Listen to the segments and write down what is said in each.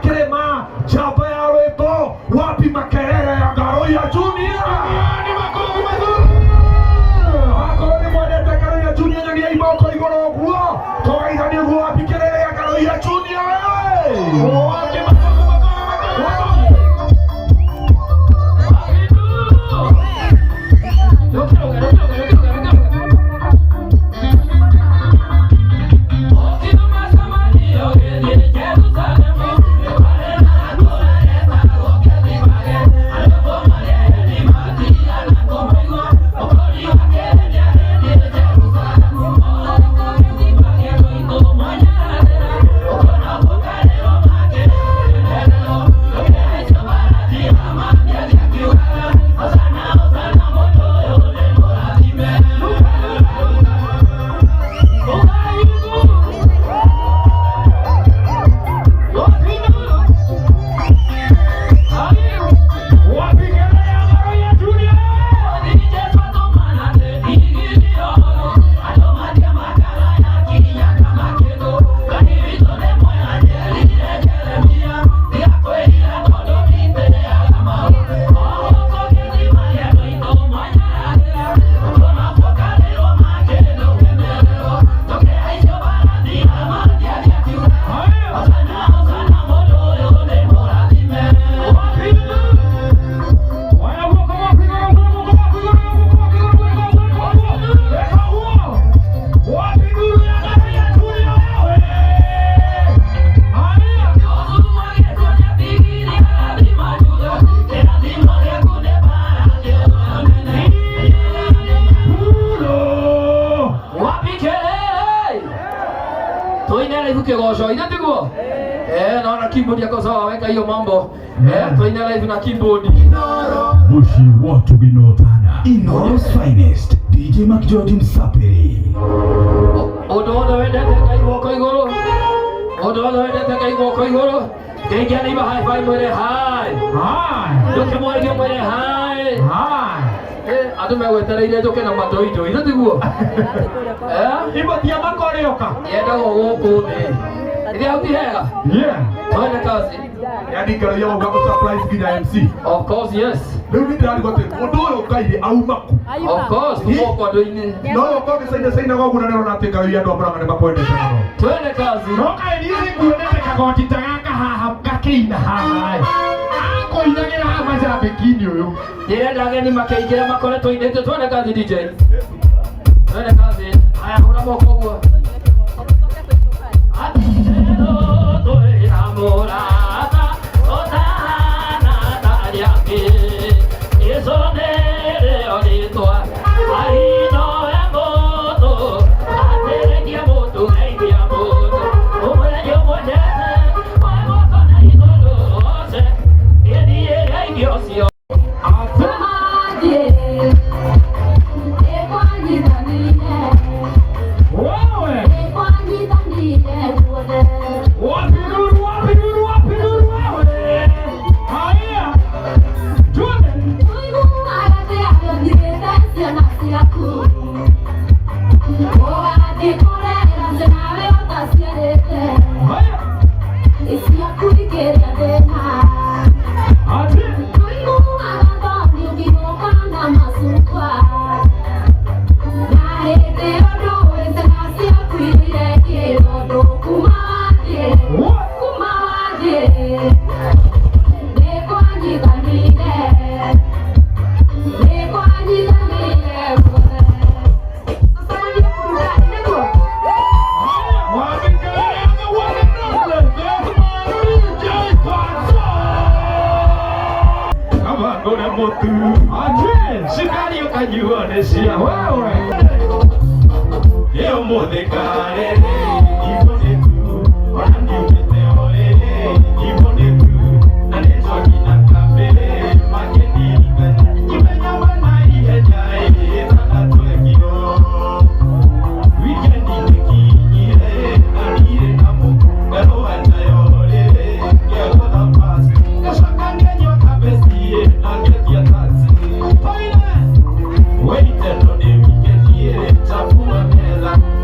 Kirema chapa ya weto wapi makelele ya Garoya Junior ni makofi mazuri akoni mwanete Garoya Junior ni iboko igoro guo kawaida ni guo wapi kelele ya Garoya Junior wapi naona keyboard yako sawa, weka hiyo mambo. Tuina live na keyboard. Bushi watu binotana. Ino's finest. DJ Mac George Msaperi. Ododa wedete kai woko igoro. Ododa wedete kai woko igoro. Gengea ni ba high five mwere hi. Hi. Doke mwere mwere hi. Hi. Adu mewetera ile doke na madoido. Ina tiguo. Ibo tia makorioka. Yeda woko ne. Ile auti hega. Yeah. Twende kazi. Yani kala yao ngako surprise gina MC. Of course, yes. Leo ni ndani gote. Odoyo kaide au maku. Of course, tuko kwa doine. No, kwa saina kwa kuna neno nateka yeye ndo branga ne bakwendesha nao. Twende kazi. No kai ni kuoneka kagoti tagaka haha gakeina haha. Ako inagira hama za bekini huyo. Yeye ndageni makeigera makore toinete. Twende kazi DJ. Twende kazi. Haya kuna moko huo.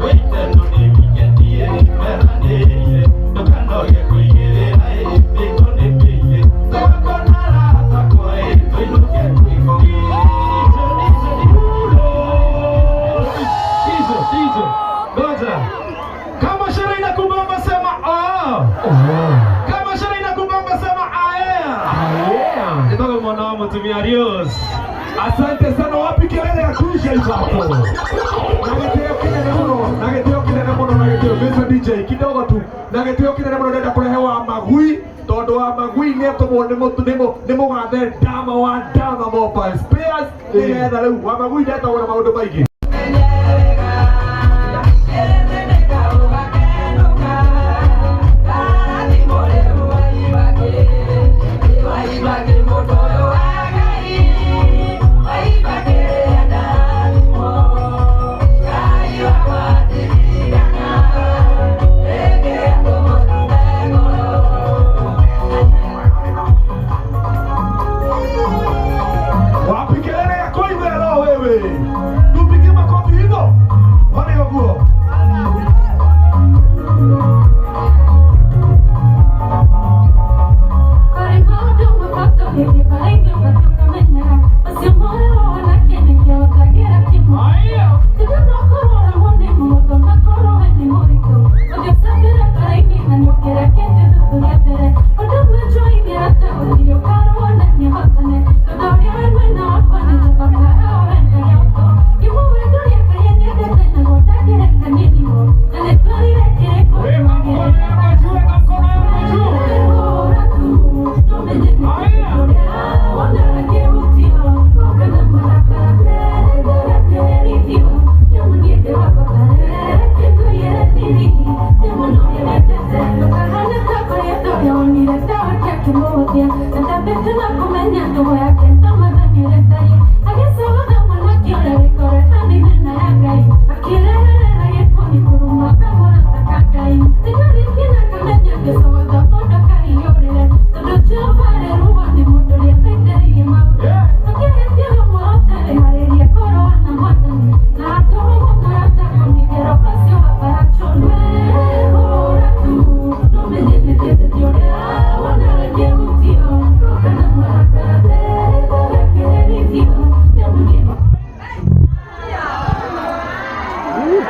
Wait, mwana wa mutumia Arius. Asante sana, wapi kelele ya kuisha hizo hapo. Nageteo kinene muno, nageteo Mr. DJ kidogo tu. Nageteo kinene muno nenda kurehewa magui, tondu wa magui ni atomo ni mugathe Dama wa Dama Mobile Spares. Nigetha riu wa magui ndetagwo na maundu maingi.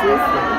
Juicy.